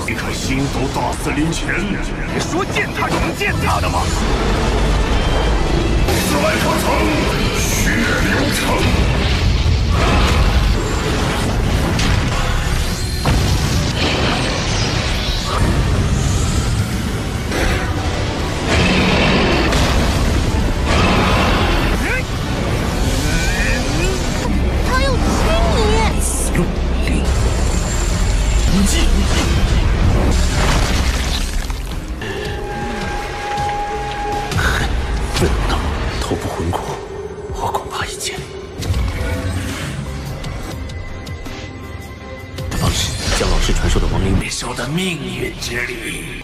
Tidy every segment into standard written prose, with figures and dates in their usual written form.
你看星斗大森林前，别说践踏勇践踏的吗？斯莱克城，血流城。 愤怒，头部魂骨，我恐怕已见。方式将老师传授的亡灵美兽的命运之力。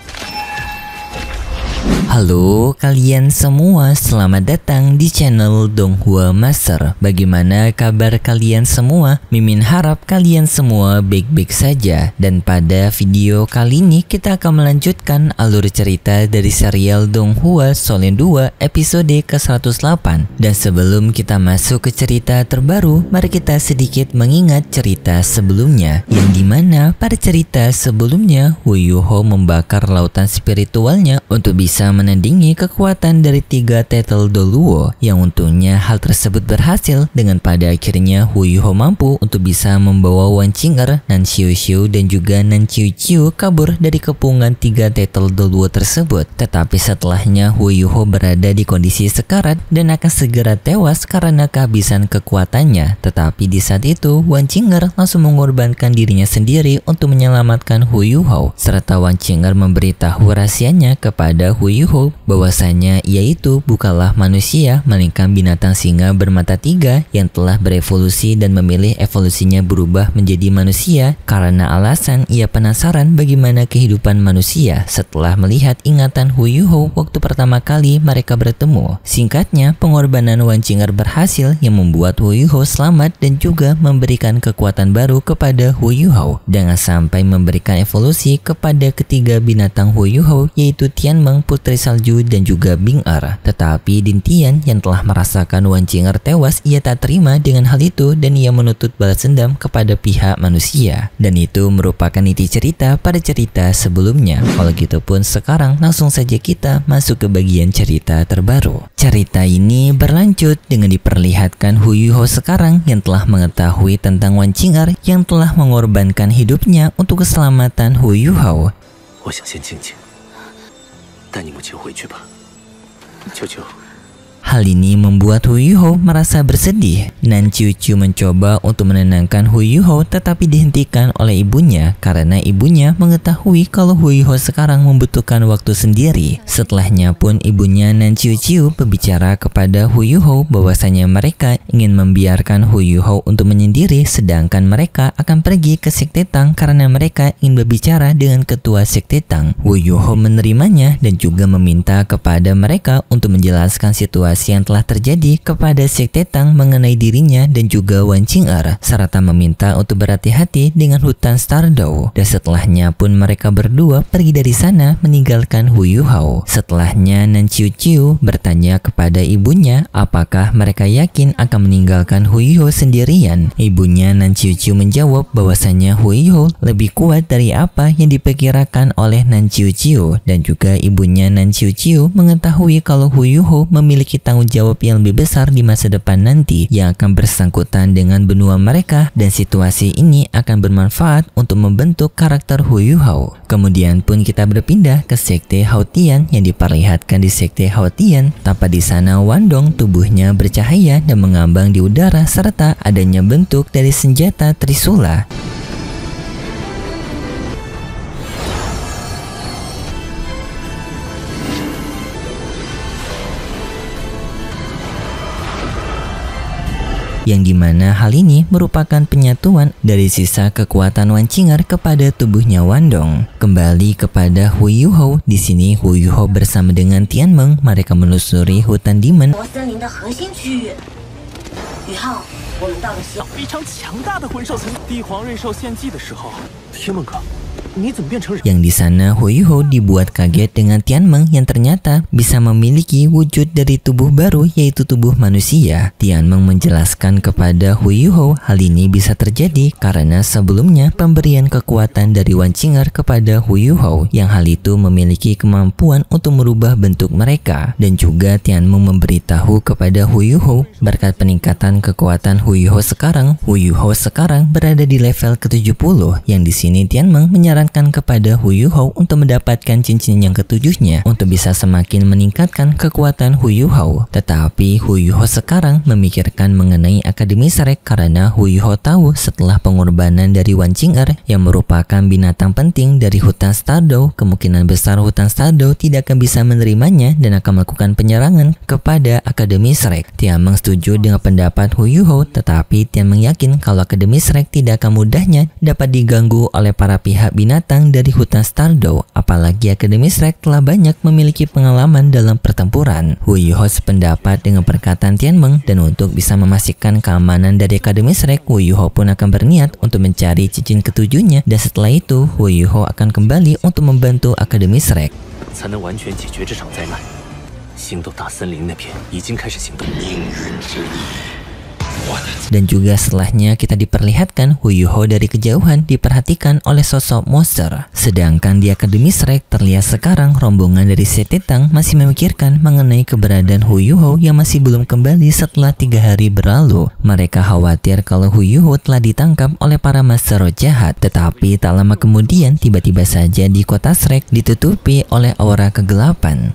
Halo kalian semua, selamat datang di channel Donghua Master. Bagaimana kabar kalian semua? Mimin harap kalian semua baik-baik saja. Dan pada video kali ini kita akan melanjutkan alur cerita dari serial Donghua Solen 2 episode ke-108. Dan sebelum kita masuk ke cerita terbaru, mari kita sedikit mengingat cerita sebelumnya, yang dimana pada cerita sebelumnya Hu Yuho membakar lautan spiritualnya untuk bisa menandingi kekuatan dari 3 Tetel Doluo, yang untungnya hal tersebut berhasil dengan pada akhirnya Hu Yuho mampu untuk bisa membawa Wan Qing'er, Nan Xiuxiu dan juga Nan Qiuqiu kabur dari kepungan 3 Tetel Doluo tersebut. Tetapi setelahnya Hu Yuho berada di kondisi sekarat dan akan segera tewas karena kehabisan kekuatannya. Tetapi di saat itu Wan Qing'er langsung mengorbankan dirinya sendiri untuk menyelamatkan Hu Yuho, serta Wan Qing'er memberitahu rahasianya kepada Hu Yuho bahwasanya ia itu bukanlah manusia melainkan binatang singa bermata 3 yang telah berevolusi dan memilih evolusinya berubah menjadi manusia karena alasan ia penasaran bagaimana kehidupan manusia setelah melihat ingatan Hu Yuho waktu pertama kali mereka bertemu. Singkatnya, pengorbanan Wan Qing'er berhasil yang membuat Hu Yuho selamat dan juga memberikan kekuatan baru kepada Hu Yuho dengan sampai memberikan evolusi kepada ketiga binatang Hu Yuho, yaitu Tianmeng, Putri Salju dan juga Bing-er. Tetapi Din Tian yang telah merasakan Wan Qing'er tewas, ia tak terima dengan hal itu dan ia menuntut balas dendam kepada pihak manusia. Dan itu merupakan inti cerita pada cerita sebelumnya. Kalau gitu pun sekarang langsung saja kita masuk ke bagian cerita terbaru. Cerita ini berlanjut dengan diperlihatkan Hu Yuho sekarang yang telah mengetahui tentang Wan Qing'er yang telah mengorbankan hidupnya untuk keselamatan Hu Yuho. 我想先静静，带你母亲回去吧，求求。 Hal ini membuat Hu Yuho merasa bersedih. Nan Qiuqiu mencoba untuk menenangkan Hu Yuho tetapi dihentikan oleh ibunya karena ibunya mengetahui kalau Hu Yuho sekarang membutuhkan waktu sendiri. Setelahnya pun ibunya Nan Qiuqiu berbicara kepada Hu Yuho bahwasanya mereka ingin membiarkan Hu Yuho untuk menyendiri sedangkan mereka akan pergi ke Sekte Tang karena mereka ingin berbicara dengan ketua Sekte Tang. Hu Yuho menerimanya dan juga meminta kepada mereka untuk menjelaskan situasi yang telah terjadi kepada Sekte Tang mengenai dirinya dan juga Wan Qing'er, serta meminta untuk berhati-hati dengan hutan Stardou. Dan setelahnya pun mereka berdua pergi dari sana meninggalkan Hu Yuho. Setelahnya Nan Qiuqiu bertanya kepada ibunya apakah mereka yakin akan meninggalkan Hu Yuho sendirian. Ibunya Nan Qiuqiu menjawab bahwasanya Hu Yuho lebih kuat dari apa yang diperkirakan oleh Nan Qiuqiu, dan juga ibunya Nan Qiuqiu mengetahui kalau Hu Yuho memiliki tanggung jawab yang lebih besar di masa depan nanti yang akan bersangkutan dengan benua mereka, dan situasi ini akan bermanfaat untuk membentuk karakter Hu Yuho. Kemudian pun kita berpindah ke Sekte Haotian yang diperlihatkan di Sekte Haotian. Tanpa di sana Wandong tubuhnya bercahaya dan mengambang di udara serta adanya bentuk dari senjata Trisula. Yang dimana hal ini merupakan penyatuan dari sisa kekuatan Wan Qing'er kepada tubuhnya Wandong. Kembali kepada Hu Yuho, di sini Hu Yuho bersama dengan Tianmeng mereka menelusuri hutan Demon. 宇浩，我们到了西。非常强大的魂兽层，帝皇瑞兽献祭的时候，天梦哥， Yang di sana Hu Yuhou dibuat kaget dengan Tianmeng yang ternyata bisa memiliki wujud dari tubuh baru, yaitu tubuh manusia. Tianmeng menjelaskan kepada Hu Yuhou hal ini bisa terjadi karena sebelumnya pemberian kekuatan dari Wan Qing'er kepada Hu Yuhou, yang hal itu memiliki kemampuan untuk merubah bentuk mereka. Dan juga Tianmeng memberitahu kepada Hu Yuhou berkat peningkatan kekuatan Hu Yuhou sekarang berada di level ke-70, yang di sini Tianmeng menyarankan kepada Hu Yuhou untuk mendapatkan cincin yang ketujuhnya untuk bisa semakin meningkatkan kekuatan Hu Yuhou. Tetapi Hu Yuhou sekarang memikirkan mengenai Akademi Shrek karena Hu Yuhou tahu setelah pengorbanan dari Wan Qing'er yang merupakan binatang penting dari hutan Stardow, kemungkinan besar hutan Stardow tidak akan bisa menerimanya dan akan melakukan penyerangan kepada Akademi Shrek. Tianmeng setuju dengan pendapat Hu Yuhou, tetapi Tianmeng yakin kalau Akademi Shrek tidak akan mudahnya dapat diganggu oleh para pihak binatang dari hutan Stardow, apalagi Akademi Shrek telah banyak memiliki pengalaman dalam pertempuran. Hu Yuhou sependapat dengan perkataan Tianmeng, dan untuk bisa memastikan keamanan dari Akademi Shrek, Hu Yuhou pun akan berniat untuk mencari cincin ketujuhnya, dan setelah itu Hu Yuhou akan kembali untuk membantu Akademi Shrek. Dan juga setelahnya kita diperlihatkan Hu Yuhou dari kejauhan diperhatikan oleh sosok monster. Sedangkan di Akademi Shrek terlihat sekarang rombongan dari Setetang masih memikirkan mengenai keberadaan Hu Yuhou yang masih belum kembali setelah 3 hari berlalu. Mereka khawatir kalau Hu Yuhou telah ditangkap oleh para master roh jahat. Tetapi tak lama kemudian tiba-tiba saja di kota Shrek ditutupi oleh aura kegelapan.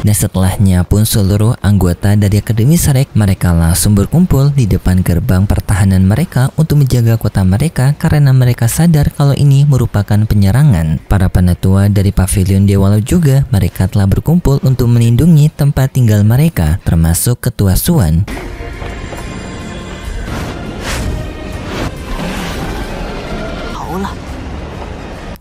Dan setelahnya pun seluruh anggota dari Akademi Shrek mereka langsung berkumpul di depan gerbang pertahanan mereka untuk menjaga kota mereka karena mereka sadar kalau ini merupakan penyerangan. Para penatua dari pavilion Dewa Laut juga mereka telah berkumpul untuk melindungi tempat tinggal mereka, termasuk Ketua Suan.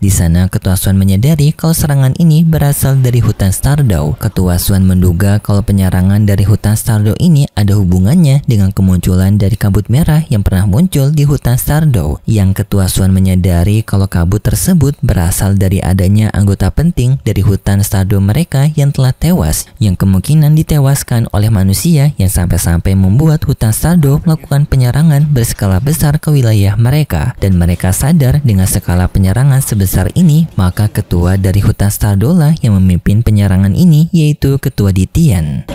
Di sana Ketua Suan menyadari kalau serangan ini berasal dari hutan Stardow. Ketua Suan menduga kalau penyerangan dari hutan Stardow ini ada hubungannya dengan kemunculan dari kabut merah yang pernah muncul di hutan Stardow. Yang Ketua Suan menyadari kalau kabut tersebut berasal dari adanya anggota penting dari hutan Stardow mereka yang telah tewas, yang kemungkinan ditewaskan oleh manusia yang sampai-sampai membuat hutan Stardow melakukan penyerangan berskala besar ke wilayah mereka. Dan mereka sadar dengan skala penyerangan sebesar ini, maka ketua dari hutan Stardow lah yang memimpin penyerangan ini, yaitu Ketua Ditian.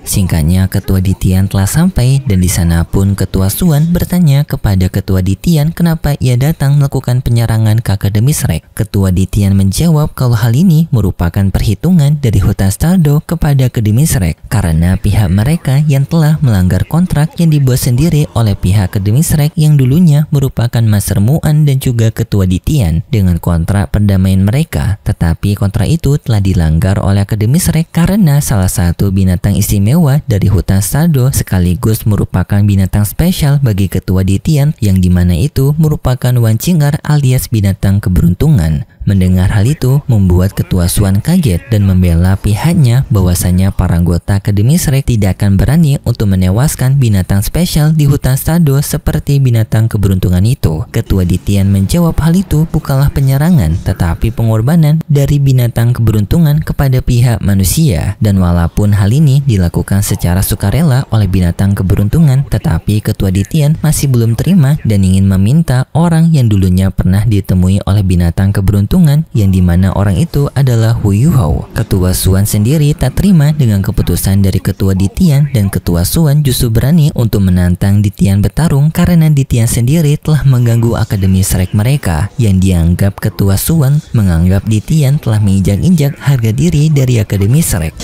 Singkatnya, Ketua Ditian telah sampai dan di sana pun Ketua Suan bertanya kepada Ketua Ditian kenapa ia datang melakukan penyerangan ke Akademi Shrek. Ketua Ditian menjawab kalau hal ini merupakan perhitungan dari hutan Stardow kepada Akademi Shrek karena pihak mereka yang telah melanggar kontrak yang dibuat sendiri oleh pihak Akademi Shrek yang dulunya merupakan Master Muan dan juga Ketua Ditian dengan kontrak perdamaian mereka. Tetapi kontrak itu telah dilanggar oleh Akademi Shrek karena salah satu binatang istimewa dari hutan Stardow sekaligus merupakan binatang spesial bagi Ketua Ditian, yang dimana itu merupakan Wan Qing'er alias binatang keberuntungan. Mendengar hal itu membuat Ketua Suan kaget dan membela pihaknya bahwasanya para anggota Akademi Shrek tidak akan berani untuk menewaskan binatang spesial di hutan Stardow seperti binatang keberuntungan itu. Ketua Ditian menjawab hal itu bukanlah penyerangan tetapi pengorbanan dari binatang keberuntungan kepada pihak manusia. Dan walaupun hal ini dilakukan secara sukarela oleh binatang keberuntungan, tetapi Ketua Ditian masih belum terima dan ingin meminta orang yang dulunya pernah ditemui oleh binatang keberuntungan, yang dimana orang itu adalah Hu Yuhou. Ketua Suan sendiri tak terima dengan keputusan dari Ketua Ditian dan Ketua Suan justru berani untuk menantang Ditian bertarung karena Ditian sendiri telah mengganggu Akademi Shrek mereka, yang dianggap Ketua Suan menganggap Ditian telah menginjak-injak harga diri dari Akademi Shrek.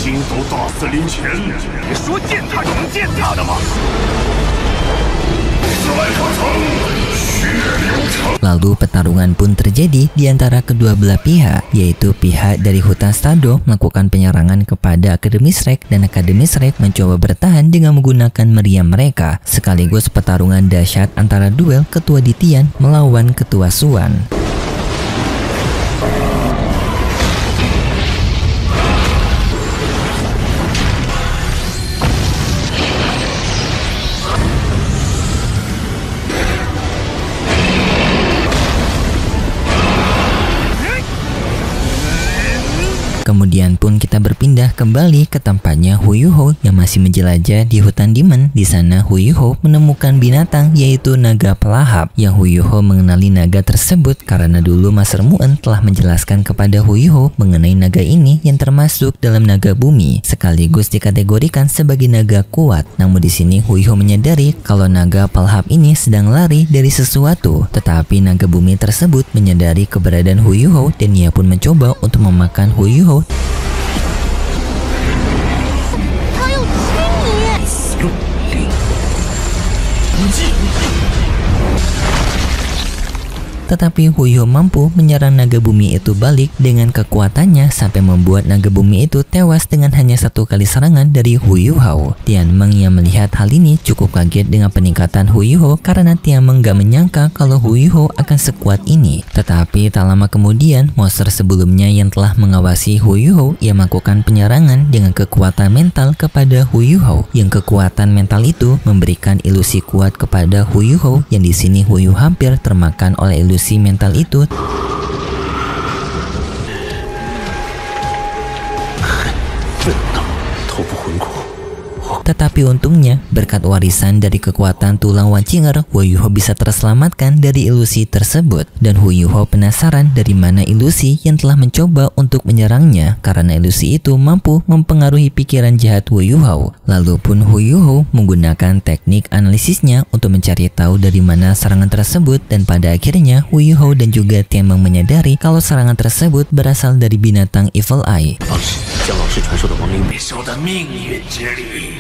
Lalu pertarungan pun terjadi di antara kedua belah pihak, yaitu pihak dari hutan Stado melakukan penyerangan kepada Akademi Shrek dan Akademi Shrek mencoba bertahan dengan menggunakan meriam mereka, sekaligus pertarungan dahsyat antara duel Ketua Ditian melawan Ketua Suan. Kemudian pun kita berpindah kembali ke tempatnya Hu Yuho yang masih menjelajah di hutan Demon. Di sana Hu Yuho menemukan binatang yaitu naga pelahap. Yang Hu Yuho mengenali naga tersebut karena dulu Master Muen telah menjelaskan kepada Hu Yuho mengenai naga ini yang termasuk dalam naga bumi, sekaligus dikategorikan sebagai naga kuat. Namun di sini Hu Yuho menyadari kalau naga pelahap ini sedang lari dari sesuatu, tetapi naga bumi tersebut menyadari keberadaan Hu Yuho dan ia pun mencoba untuk memakan Hu Yuho. 他要亲你！ Tetapi Hu Yuho mampu menyerang naga bumi itu balik dengan kekuatannya sampai membuat naga bumi itu tewas dengan hanya satu kali serangan dari Hu Yuho. Tianmeng yang melihat hal ini cukup kaget dengan peningkatan Hu Yuho karena Tianmeng gak menyangka kalau Hu Yuho akan sekuat ini. Tetapi tak lama kemudian monster sebelumnya yang telah mengawasi Hu Yuho ia melakukan penyerangan dengan kekuatan mental kepada Hu Yuho. Yang kekuatan mental itu memberikan ilusi kuat kepada Hu Yuho yang di sini Hu Yuho hampir termakan oleh ilusi mental itu. Tetapi untungnya, berkat warisan dari kekuatan tulang Wancinger, Hu Yuho bisa terselamatkan dari ilusi tersebut. Dan Hu Yuho penasaran dari mana ilusi yang telah mencoba untuk menyerangnya, karena ilusi itu mampu mempengaruhi pikiran jahat Hu Yuho. Lalu pun Hu Yuho menggunakan teknik analisisnya untuk mencari tahu dari mana serangan tersebut, dan pada akhirnya Hu Yuho dan juga Tianmeng menyadari kalau serangan tersebut berasal dari binatang Evil Eye. 将老师传授的亡灵被收的命运之力。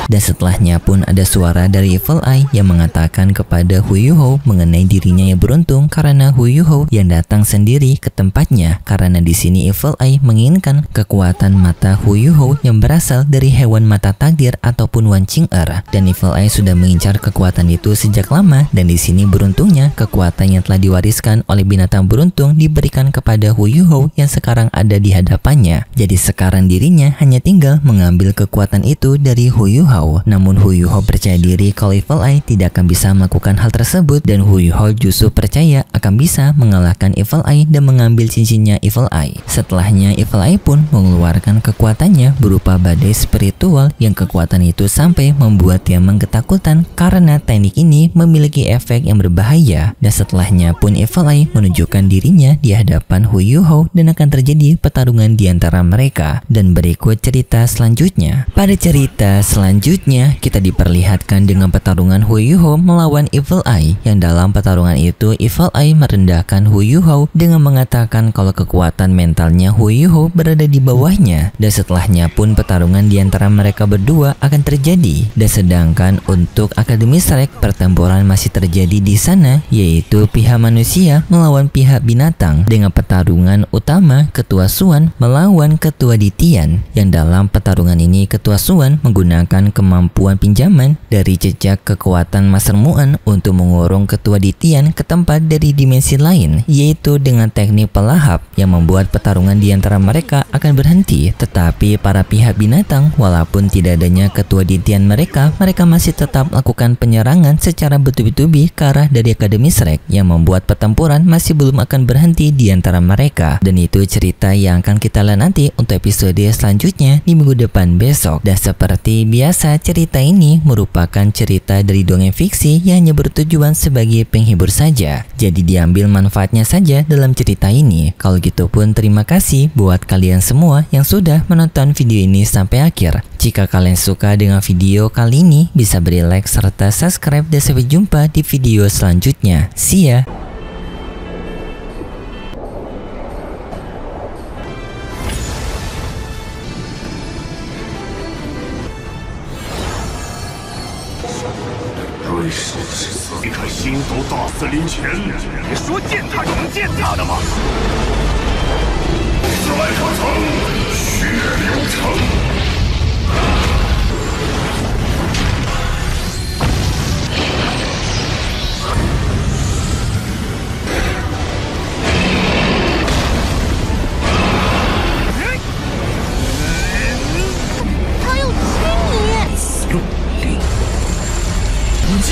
Dan setelahnya pun ada suara dari Evil Eye yang mengatakan kepada Hu Yuho mengenai dirinya yang beruntung karena Hu Yuho yang datang sendiri ke tempatnya, karena di sini Evil Eye menginginkan kekuatan mata Hu Yuho yang berasal dari hewan mata takdir ataupun Wancinger. Dan Evil Eye sudah mengincar kekuatan itu sejak lama, dan di sini beruntungnya kekuatan yang telah diwariskan oleh binatang beruntung diberikan kepada Hu Yuho yang sekarang ada di hadapannya. Jadi sekarang dirinya hanya tinggal mengambil kekuatan itu dari Hu Yuho. Namun Hu Yuho percaya diri kalau Evil Eye tidak akan bisa melakukan hal tersebut, dan Hu Yuho justru percaya akan bisa mengalahkan Evil Eye dan mengambil cincinnya Evil Eye. Setelahnya Evil Eye pun mengeluarkan kekuatannya berupa badai spiritual, yang kekuatan itu sampai membuat Tianmeng ketakutan karena teknik ini memiliki efek yang berbahaya. Dan setelahnya pun Evil Eye menunjukkan dirinya di hadapan Hu Yuho dan akan terjadi pertarungan di antara mereka. Dan berikut cerita selanjutnya. Pada cerita selanjutnya kita diperlihatkan dengan pertarungan Hu Yuho melawan Evil Eye, yang dalam pertarungan itu Evil Eye merendahkan Hu Yuho dengan mengatakan kalau kekuatan mentalnya Hu Yuho berada di bawahnya. Dan setelahnya pun pertarungan di antara mereka berdua akan terjadi. Dan sedangkan untuk Akademi Shrek, pertempuran masih terjadi di sana, yaitu pihak manusia melawan pihak binatang dengan pertarungan utama Ketua Suan melawan Ketua Ditian, yang dalam pertarungan ini Ketua Suan menggunakan kemampuan pinjaman dari jejak kekuatan Master Muen untuk mengurung Ketua Ditian ke tempat dari dimensi lain, yaitu dengan teknik pelahap yang membuat pertarungan di antara mereka akan berhenti. Tetapi para pihak binatang, walaupun tidak adanya Ketua Ditian mereka masih tetap melakukan penyerangan secara bertubi-tubi ke arah dari Akademi Shrek, yang membuat pertempuran masih belum akan berhenti di antara mereka. Dan itu cerita yang akan kita lihat nanti untuk episode selanjutnya di minggu depan besok. Dan seperti biasa, cerita ini merupakan cerita dari dongeng fiksi yang hanya bertujuan sebagai penghibur saja, jadi diambil manfaatnya saja dalam cerita ini. Kalau gitu pun terima kasih buat kalian semua yang sudah menonton video ini sampai akhir. Jika kalian suka dengan video kali ini, bisa beri like serta subscribe, dan sampai jumpa di video selanjutnya. See ya! 瑞兽之子，你看星斗大司临前，别说践踏能践踏的吗？斯莱克城，血流城。他要亲你！用力，攻击！